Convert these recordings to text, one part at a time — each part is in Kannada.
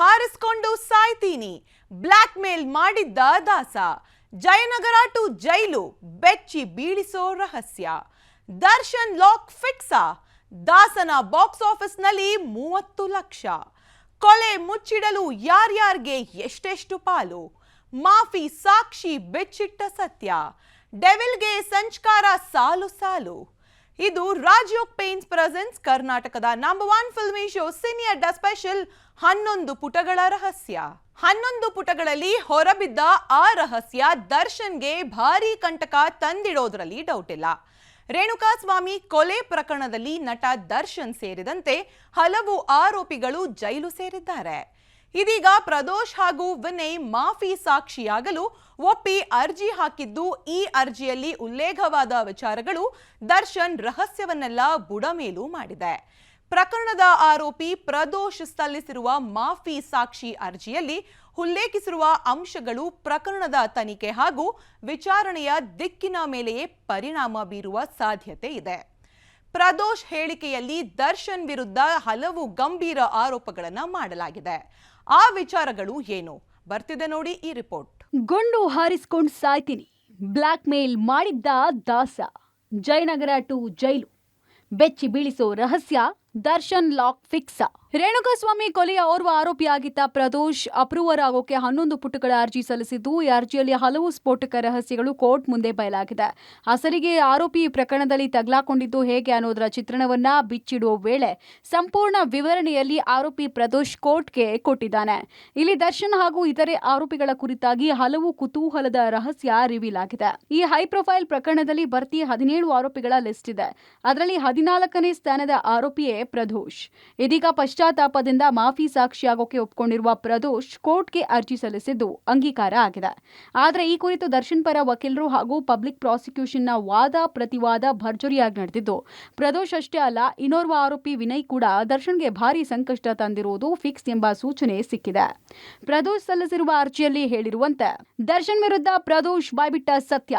ಹಾರಿಸ್ಕೊಂಡು ಸಾಯ್ತೀನಿ, ಬ್ಲಾಕ್ ಮೇಲ್ ಮಾಡಿದ್ದ ದಾಸ. ಜಯನಗರ ಟು ಜೈಲು, ಬೆಚ್ಚಿ ಬೀಳಿಸೋ ರಹಸ್ಯ. ದರ್ಶನ್ ಲಾಕ್ ಫಿಕ್ಸಾ, ದಾಸನ ಬಾಕ್ಸ್ ಆಫೀಸ್ನಲ್ಲಿ 30 ಲಕ್ಷ. ಕೊಲೆ ಮುಚ್ಚಿಡಲು ಯಾರ್ಯಾರ್ಗೆ ಎಷ್ಟೆಷ್ಟು ಪಾಲು, ಮಾಫಿ ಸಾಕ್ಷಿ ಬೆಚ್ಚಿಟ್ಟ ಸತ್ಯ. ಡೆವಿಲ್ಗೆ ಸಂಚಕಾರ ಸಾಲು ಸಾಲು. ಇದು ರಾಜಯೋಗ್ ಪೇಂಟ್ಸ್ ಪ್ರೆಸೆನ್ಸ್ ಕರ್ನಾಟಕದ number 1 filmy show senior the special 11 ಪುಟಗಳ ರಹಸ್ಯ. 11 ಪುಟಗಳಲ್ಲಿ ಹೊರಬಿದ್ದ ಆ ರಹಸ್ಯ ದರ್ಶನ್ಗೆ ಭಾರೀ ಕಂಟಕ ತಂದಿಡೋದ್ರಲ್ಲಿ ಡೌಟ್ ಇಲ್ಲ. ರೇಣುಕಾಸ್ವಾಮಿ ಕೊಲೆ ಪ್ರಕರಣದಲ್ಲಿ ನಟ ದರ್ಶನ್ ಸೇರಿದಂತೆ ಹಲವು ಆರೋಪಿಗಳು ಜೈಲು ಸೇರಿದ್ದಾರೆ. ಇದೀಗ ಪ್ರದೋಷ್ ಹಾಗೂ ವಿನಯ್ ಮಾಫಿ ಸಾಕ್ಷಿಯಾಗಲು ಒಪ್ಪಿ ಅರ್ಜಿ ಹಾಕಿದ್ದು, ಈ ಅರ್ಜಿಯಲ್ಲಿ ಉಲ್ಲೇಖವಾದ ವಿಚಾರಗಳು ದರ್ಶನ್ ರಹಸ್ಯವನ್ನೆಲ್ಲ ಬುಡಮೇಲು ಮಾಡಿದೆ. ಪ್ರಕರಣದ ಆರೋಪಿ ಪ್ರದೋಷ್ ಸಲ್ಲಿಸಿರುವ ಮಾಫಿ ಸಾಕ್ಷಿ ಅರ್ಜಿಯಲ್ಲಿ ಉಲ್ಲೇಖಿಸಿರುವ ಅಂಶಗಳು ಪ್ರಕರಣದ ತನಿಖೆ ಹಾಗೂ ವಿಚಾರಣೆಯ ದಿಕ್ಕಿನ ಮೇಲೆಯೇ ಪರಿಣಾಮ ಬೀರುವ ಸಾಧ್ಯತೆ ಇದೆ. ಪ್ರದೋಷ್ ಹೇಳಿಕೆಯಲ್ಲಿ ದರ್ಶನ್ ವಿರುದ್ಧ ಹಲವು ಗಂಭೀರ ಆರೋಪಗಳನ್ನು ಮಾಡಲಾಗಿದೆ. ಆ ವಿಚಾರಗಳು ಏನು? ಬರ್ತಿದೆ ನೋಡಿ ಈ ರಿಪೋರ್ಟ್. ಗುಂಡು ಹಾರಿಸ್ಕೊಂಡು ಸಾಯ್ತೀನಿ, ಬ್ಲಾಕ್ ಮೇಲ್ ಮಾಡಿದ್ದ ದಾಸ. ಜಯನಗರ ಟು ಜೈಲು, ಬೆಚ್ಚಿ ಬೀಳಿಸೋ ರಹಸ್ಯ. ದರ್ಶನ್ ಲಾಕ್ ಫಿಕ್ಸಾ. ರೇಣುಕಾಸ್ವಾಮಿ ಕೊಲೆಯ ಓರ್ವ ಆರೋಪಿಯಾಗಿದ್ದ ಪ್ರದೋಷ್ ಅಪ್ರೂವರ್ ಆಗೋಕೆ 11 ಪುಟಗಳ ಅರ್ಜಿ ಸಲ್ಲಿಸಿದ್ದು, ಈ ಅರ್ಜಿಯಲ್ಲಿ ಹಲವು ಸ್ಫೋಟಕ ರಹಸ್ಯಗಳು ಕೋರ್ಟ್ ಮುಂದೆ ಬಯಲಾಗಿದೆ. ಅಸಲಿಗೆ ಆರೋಪಿ ಪ್ರಕರಣದಲ್ಲಿ ತಗಲಾಕೊಂಡಿದ್ದು ಹೇಗೆ ಅನ್ನೋದರ ಚಿತ್ರಣವನ್ನ ಬಿಚ್ಚಿಡುವ ವೇಳೆ ಸಂಪೂರ್ಣ ವಿವರಣೆಯಲ್ಲಿ ಆರೋಪಿ ಪ್ರದೋಷ್ ಕೋರ್ಟ್ಗೆ ಕೊಟ್ಟಿದ್ದಾನೆ. ಇಲ್ಲಿ ದರ್ಶನ್ ಹಾಗೂ ಇತರೆ ಆರೋಪಿಗಳ ಕುರಿತಾಗಿ ಹಲವು ಕುತೂಹಲದ ರಹಸ್ಯ ರಿವೀಲ್ ಆಗಿದೆ. ಈ ಹೈ ಪ್ರೊಫೈಲ್ ಪ್ರಕರಣದಲ್ಲಿ ಭರ್ತಿ 17 ಆರೋಪಿಗಳ ಲಿಸ್ಟ್ ಇದೆ. ಅದರಲ್ಲಿ 14ನೇ ಸ್ಥಾನದ ಆರೋಪಿಯೇ ಪ್ರದೋಷ್. ಇದೀಗ ಪಶ್ಚಾತ್ತಾಪದಿಂದ ಮಾಫಿ ಸಾಕ್ಷಿಯಾಗೋಕೆ ಒಪ್ಪಿಕೊಂಡಿರುವ ಪ್ರದೋಷ್ ಕೋರ್ಟ್ಗೆ ಅರ್ಜಿ ಸಲ್ಲಿಸಿದ್ದು ಅಂಗೀಕಾರ ಆಗಿದೆ. ಆದರೆ ಈ ಕುರಿತು ದರ್ಶನ್ ಪರ ವಕೀಲರು ಹಾಗೂ ಪಬ್ಲಿಕ್ ಪ್ರಾಸಿಕ್ಯೂಷನ್ನ ವಾದ ಪ್ರತಿವಾದ ಭರ್ಜರಿಯಾಗಿ ನಡೆದಿದ್ದು, ಪ್ರದೋಷ್ ಅಷ್ಟೇ ಅಲ್ಲ, ಇನ್ನೋರ್ವ ಆರೋಪಿ ವಿನಯ್ ಕೂಡ ದರ್ಶನ್ಗೆ ಭಾರಿ ಸಂಕಷ್ಟ ತಂದಿರುವುದು ಫಿಕ್ಸ್ ಎಂಬ ಸೂಚನೆ ಸಿಕ್ಕಿದೆ. ಪ್ರದೋಷ್ ಸಲ್ಲಿಸಿರುವ ಅರ್ಜಿಯಲ್ಲಿ ಹೇಳಿರುವಂತೆ, ದರ್ಶನ್ ವಿರುದ್ಧ ಪ್ರದೋಷ್ ಬಾಯ್ಬಿಟ್ಟ ಸತ್ಯ.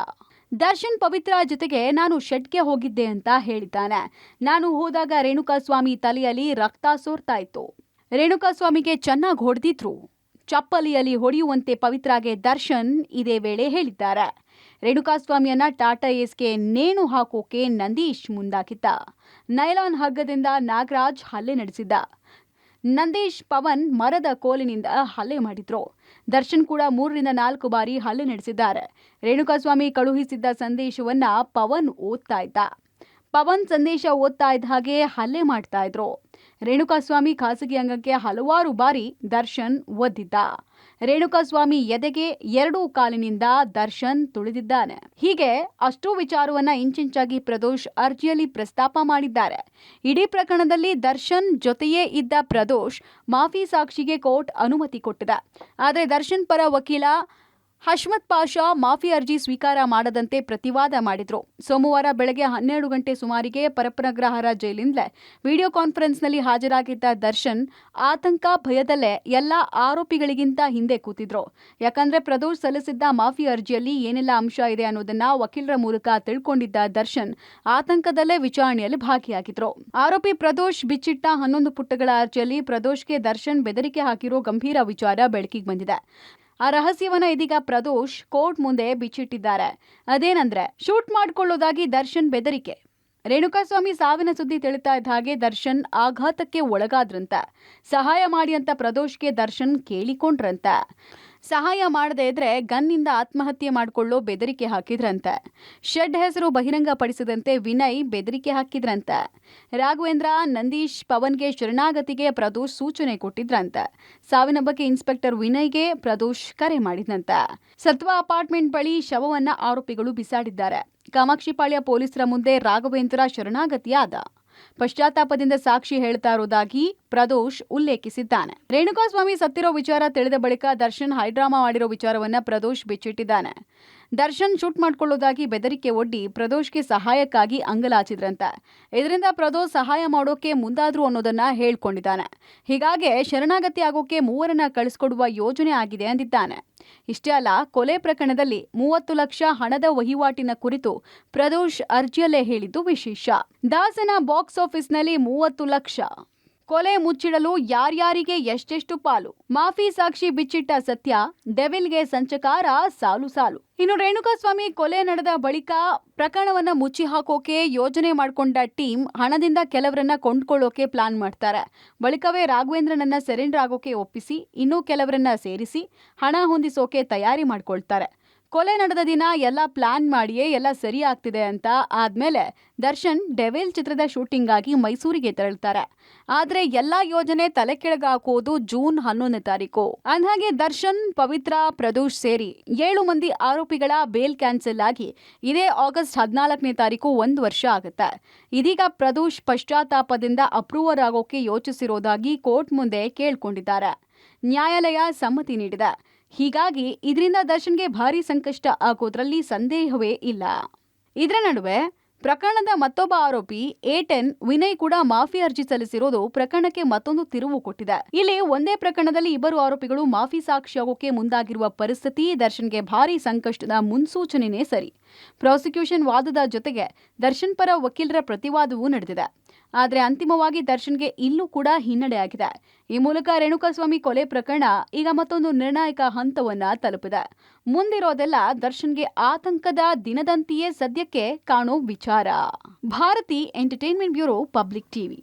ದರ್ಶನ್ ಪವಿತ್ರ ಜೊತೆಗೆ ನಾನು ಶೆಡ್ಗೆ ಹೋಗಿದ್ದೆ ಅಂತ ಹೇಳಿದ್ದಾನೆ. ನಾನು ಹೋದಾಗ ರೇಣುಕಾಸ್ವಾಮಿ ತಲೆಯಲ್ಲಿ ರಕ್ತ ಸೋರ್ತಾ ಇತ್ತು. ರೇಣುಕಾಸ್ವಾಮಿಗೆ ಚೆನ್ನಾಗಿ ಹೊಡೆದಿದ್ರು. ಚಪ್ಪಲಿಯಲ್ಲಿ ಹೊಡೆಯುವಂತೆ ಪವಿತ್ರಾಗೆ ದರ್ಶನ್ ಇದೇ ವೇಳೆ ಹೇಳಿದ್ದಾರೆ. ರೇಣುಕಾಸ್ವಾಮಿಯನ್ನ ಟಾಟಾ ಏಸ್ಗೆ ನೇಣು ಹಾಕೋಕೆ ನಂದೀಶ್ ಮುಂದಾಗಿದ್ದ. ನೈಲಾನ್ ಹಗ್ಗದಿಂದ ನಾಗರಾಜ್ ಹಲ್ಲೆ ನಡೆಸಿದ್ದ. ನಂದೀಶ್ ಪವನ್ ಮರದ ಕೋಲಿನಿಂದ ಹಲ್ಲೆ ಮಾಡಿದ್ರು. ದರ್ಶನ್ ಕೂಡ 3-4 ಬಾರಿ ಹಲ್ಲೆ ನಡೆಸಿದ್ದಾರೆ. ರೇಣುಕಾಸ್ವಾಮಿ ಕಳುಹಿಸಿದ್ದ ಸಂದೇಶವನ್ನ ಪವನ್ ಓದ್ತಾ ಇದ್ದ. ಪವನ್ ಸಂದೇಶ ಓದ್ತಾ ಇದ್ದ ಹಾಗೆ ಹಲ್ಲೆ ಮಾಡ್ತಾ ಇದ್ರು. ರೇಣುಕಾಸ್ವಾಮಿ ಖಾಸಗಿ ಅಂಗಕ್ಕೆ ಹಲವಾರು ಬಾರಿ ದರ್ಶನ್ ಒದ್ದಿದ್ದ. ರೇಣುಕಾಸ್ವಾಮಿ ಎದೆಗೆ 2 ಕಾಲಿನಿಂದ ದರ್ಶನ್ ತುಳಿದಿದ್ದಾನೆ. ಹೀಗೆ ಅಷ್ಟೂ ವಿಚಾರವನ್ನ ಇಂಚಿಂಚಾಗಿ ಪ್ರದೋಷ್ ಅರ್ಜಿಯಲ್ಲಿ ಪ್ರಸ್ತಾಪ ಮಾಡಿದ್ದಾರೆ. ಇಡೀ ಪ್ರಕರಣದಲ್ಲಿ ದರ್ಶನ್ ಜೊತೆಯೇ ಇದ್ದ ಪ್ರದೋಷ್ ಮಾಫಿ ಸಾಕ್ಷಿಗೆ ಕೋರ್ಟ್ ಅನುಮತಿ ಕೊಟ್ಟಿದೆ. ಆದರೆ ದರ್ಶನ್ ಪರ ವಕೀಲ ಹಶ್ಮತ್ ಪಾಷಾ ಮಾಫಿ ಅರ್ಜಿ ಸ್ವೀಕಾರ ಮಾಡದಂತೆ ಪ್ರತಿವಾದ ಮಾಡಿದ್ರು. ಸೋಮವಾರ ಬೆಳಗ್ಗೆ 12 ಗಂಟೆ ಸುಮಾರಿಗೆ ಪರಪ್ಪನಗ್ರಹಾರ ಜೈಲಿಂದಲೇ ವಿಡಿಯೋ ಕಾನ್ಫರೆನ್ಸ್ನಲ್ಲಿ ಹಾಜರಾಗಿದ್ದ ದರ್ಶನ್ ಆತಂಕ ಭಯದಲ್ಲೇ ಎಲ್ಲ ಆರೋಪಿಗಳಿಗಿಂತ ಹಿಂದೆ ಕೂತಿದ್ರು. ಯಾಕಂದ್ರೆ ಪ್ರದೋಷ್ ಸಲ್ಲಿಸಿದ್ದ ಮಾಫಿ ಅರ್ಜಿಯಲ್ಲಿ ಏನೆಲ್ಲ ಅಂಶ ಇದೆ ಅನ್ನೋದನ್ನ ವಕೀಲರ ಮೂಲಕ ತಿಳ್ಕೊಂಡಿದ್ದ ದರ್ಶನ್ ಆತಂಕದಲ್ಲೇ ವಿಚಾರಣೆಯಲ್ಲಿ ಭಾಗಿಯಾಗಿದ್ರು. ಆರೋಪಿ ಪ್ರದೋಷ್ ಬಿಚ್ಚಿಟ್ಟ 11 ಪುಟಗಳ ಅರ್ಜಿಯಲ್ಲಿ ಪ್ರದೋಷ್ಗೆ ದರ್ಶನ್ ಬೆದರಿಕೆ ಹಾಕಿರೋ ಗಂಭೀರ ವಿಚಾರ ಬೆಳಕಿಗೆ ಬಂದಿದೆ. ಆ ರಹಸ್ಯವನ್ನ ಇದೀಗ ಪ್ರದೋಷ್ ಕೋರ್ಟ್ ಮುಂದೆ ಬಿಚ್ಚಿಟ್ಟಿದ್ದಾರೆ. ಅದೇನಂದ್ರೆ, ಶೂಟ್ ಮಾಡ್ಕೊಳ್ಳೋದಾಗಿ ದರ್ಶನ್ ಬೆದರಿಕೆ. ರೇಣುಕಾಸ್ವಾಮಿ ಸಾವಿನ ಸುದ್ದಿ ತಿಳಿತಾ ಇದ್ದ ಹಾಗೆ ದರ್ಶನ್ ಆಘಾತಕ್ಕೆ ಒಳಗಾದ್ರಂತೆ. ಸಹಾಯ ಮಾಡಿ ಅಂತ ಪ್ರದೋಷ್ಗೆ ದರ್ಶನ್ ಕೇಳಿಕೊಂಡ್ರಂತೆ. ಸಹಾಯ ಮಾಡದೇ ಇದ್ರೆ ಗನ್ನಿಂದ ಆತ್ಮಹತ್ಯೆ ಮಾಡಿಕೊಳ್ಳೋ ಬೆದರಿಕೆ ಹಾಕಿದ್ರಂತೆ. ಶೆಡ್ ಹೆಸರು ಬಹಿರಂಗ ಪಡಿಸದಂತೆ ವಿನಯ್ ಬೆದರಿಕೆ ಹಾಕಿದ್ರಂತೆ. ರಾಘವೇಂದ್ರ, ನಂದೀಶ್, ಪವನ್ಗೆ ಶರಣಾಗತಿಗೆ ಪ್ರದೋಷ್ ಸೂಚನೆ ಕೊಟ್ಟಿದ್ರಂತೆ. ಸಾವಿನ ಬಗ್ಗೆ ಇನ್ಸ್ಪೆಕ್ಟರ್ ವಿನಯ್ಗೆ ಪ್ರದೋಷ್ ಕರೆ ಮಾಡಿದ್ನಂತೆ. ಸತ್ವ ಅಪಾರ್ಟ್ಮೆಂಟ್ ಬಳಿ ಶವವನ್ನ ಆರೋಪಿಗಳು ಬಿಸಾಡಿದ್ದಾರೆ. ಕಾಮಾಕ್ಷಿಪಾಳ್ಯ ಪೊಲೀಸರ ಮುಂದೆ ರಾಘವೇಂದ್ರ ಶರಣಾಗತಿಯಾದ. ಪಶ್ಚಾತ್ತಾಪದಿಂದ ಸಾಕ್ಷಿ ಹೇಳ್ತಾ ಇರೋದಾಗಿ ಪ್ರದೋಷ್ ಉಲ್ಲೇಖಿಸಿದ್ದಾನೆ. ರೇಣುಕಾಸ್ವಾಮಿ ಸತ್ತಿರೋ ವಿಚಾರ ತಿಳಿದ ಬಳಿಕ ದರ್ಶನ್ ಹೈಡ್ರಾಮಾ ಮಾಡಿರೋ ವಿಚಾರವನ್ನ ಪ್ರದೋಷ್ ಬಿಚ್ಚಿಟ್ಟಿದ್ದಾನೆ. ದರ್ಶನ್ ಶೂಟ್ ಮಾಡ್ಕೊಳ್ಳೋದಾಗಿ ಬೆದರಿಕೆ ಒಡ್ಡಿ ಪ್ರದೋಷ್ಗೆ ಸಹಾಯಕ್ಕಾಗಿ ಅಂಗಲಾಚಿದ್ರಂತೆ. ಇದರಿಂದ ಪ್ರದೋಷ್ ಸಹಾಯ ಮಾಡೋಕೆ ಮುಂದಾದ್ರು ಅನ್ನೋದನ್ನ ಹೇಳ್ಕೊಂಡಿದ್ದಾನೆ. ಹೀಗಾಗಿ ಶರಣಾಗತಿ ಆಗೋಕೆ 3 ಕಳಿಸ್ಕೊಡುವ ಯೋಜನೆ ಆಗಿದೆ ಅಂದಿದ್ದಾನೆ. ಇಷ್ಟೇ ಅಲ್ಲ, ಕೊಲೆ ಪ್ರಕರಣದಲ್ಲಿ 30 ಲಕ್ಷ ಹಣದ ವಹಿವಾಟಿನ ಕುರಿತು ಪ್ರದೋಷ್ ಅರ್ಜಿಯಲ್ಲೇ ಹೇಳಿದ್ದು ವಿಶೇಷ. ದಾಸನ ಬಾಕ್ಸ್ ಆಫೀಸ್ನಲ್ಲಿ 30 ಲಕ್ಷ. ಕೊಲೆ ಮುಚ್ಚಿಡಲು ಯಾರ್ಯಾರಿಗೆ ಎಷ್ಟೆಷ್ಟು ಪಾಲು, ಮಾಫಿ ಸಾಕ್ಷಿ ಬಿಚ್ಚಿಟ್ಟ ಸತ್ಯ, ಡೆವಿಲ್ಗೆ ಸಂಚಕಾರ ಸಾಲು ಸಾಲು. ಇನ್ನು ರೇಣುಕಾಸ್ವಾಮಿ ಕೊಲೆ ನಡೆದ ಬಳಿಕ ಪ್ರಕರಣವನ್ನ ಮುಚ್ಚಿ ಹಾಕೋಕೆ ಯೋಜನೆ ಮಾಡಿಕೊಂಡ ಟೀಮ್ ಹಣದಿಂದ ಕೆಲವರನ್ನ ಕೊಂಡ್ಕೊಳ್ಳೋಕೆ ಪ್ಲಾನ್ ಮಾಡ್ತಾರೆ. ಬಳಿಕವೇ ರಾಘವೇಂದ್ರನನ್ನ ಸರೆಂಡರ್ ಆಗೋಕೆ ಒಪ್ಪಿಸಿ ಇನ್ನೂ ಕೆಲವರನ್ನ ಸೇರಿಸಿ ಹಣ ಹೊಂದಿಸೋಕೆ ತಯಾರಿ ಮಾಡ್ಕೊಳ್ತಾರೆ. ಕೊಲೆ ನಡೆದ ದಿನ ಎಲ್ಲ ಪ್ಲಾನ್ ಮಾಡಿಯೇ ಎಲ್ಲ ಸರಿ ಆಗ್ತಿದೆ ಅಂತ ಆದ್ಮೇಲೆ ದರ್ಶನ್ ಡೆವಿಲ್ ಚಿತ್ರದ ಶೂಟಿಂಗ್ ಆಗಿ ಮೈಸೂರಿಗೆ ತೆರಳುತ್ತಾರೆ. ಆದ್ರೆ ಎಲ್ಲಾ ಯೋಜನೆ ತಲೆ ಕೆಳಗಾಕೋದು ಜೂನ್ 11ನೇ ತಾರೀಕು. ಅಂದ್ಹಾಗೆ ದರ್ಶನ್, ಪವಿತ್ರ, ಪ್ರದೋಷ್ ಸೇರಿ 7 ಮಂದಿ ಆರೋಪಿಗಳ ಬೇಲ್ ಕ್ಯಾನ್ಸಲ್ ಆಗಿ ಇದೇ ಆಗಸ್ಟ್ 14ನೇ ತಾರೀಕು 1 ವರ್ಷ ಆಗುತ್ತೆ. ಇದೀಗ ಪ್ರದೋಷ್ ಪಶ್ಚಾತ್ತಾಪದಿಂದ ಅಪ್ರೂವರ್ ಆಗೋಕೆ ಯೋಚಿಸಿರೋದಾಗಿ ಕೋರ್ಟ್ ಮುಂದೆ ಕೇಳ್ಕೊಂಡಿದ್ದಾರೆ. ನ್ಯಾಯಾಲಯ ಸಮ್ಮತಿ ನೀಡಿದೆ. ಹೀಗಾಗಿ ಇದರಿಂದ ದರ್ಶನ್ಗೆ ಭಾರಿ ಸಂಕಷ್ಟ ಆಗೋದ್ರಲ್ಲಿ ಸಂದೇಹವೇ ಇಲ್ಲ. ಇದರ ನಡುವೆ ಪ್ರಕರಣದ ಮತ್ತೊಬ್ಬ ಆರೋಪಿ A10 ವಿನಯ್ ಕೂಡ ಮಾಫಿ ಅರ್ಜಿ ಸಲ್ಲಿಸಿರೋದು ಪ್ರಕರಣಕ್ಕೆ ಮತ್ತೊಂದು ತಿರುವು ಕೊಟ್ಟಿದೆ. ಇಲ್ಲಿ ಒಂದೇ ಪ್ರಕರಣದಲ್ಲಿ ಇಬ್ಬರು ಆರೋಪಿಗಳು ಮಾಫಿ ಸಾಕ್ಷಿಯಾಗೋಕೆ ಮುಂದಾಗಿರುವ ಪರಿಸ್ಥಿತಿ ದರ್ಶನ್ಗೆ ಭಾರಿ ಸಂಕಷ್ಟದ ಮುನ್ಸೂಚನೆನೇ ಸರಿ. ಪ್ರಾಸಿಕ್ಯೂಷನ್ ವಾದದ ಜೊತೆಗೆ ದರ್ಶನ್ ಪರ ವಕೀಲರ ಪ್ರತಿವಾದವೂ ನಡೆದಿದೆ. ಆದರೆ ಅಂತಿಮವಾಗಿ ದರ್ಶನ್ಗೆ ಇಲ್ಲೂ ಕೂಡ ಹಿನ್ನಡೆಯಾಗಿದೆ. ಈ ಮೂಲಕ ರೇಣುಕಾಸ್ವಾಮಿ ಕೊಲೆ ಪ್ರಕರಣ ಈಗ ಮತ್ತೊಂದು ನಿರ್ಣಾಯಕ ಹಂತವನ್ನ ತಲುಪಿದೆ. ಮುಂದಿರೋದೆಲ್ಲ ದರ್ಶನ್ಗೆ ಆತಂಕದ ದಿನದಂತೆಯೇ ಸದ್ಯಕ್ಕೆ ಕಾಣೋ ವಿಚಾರ. Bharathi entertainment bureau, public TV.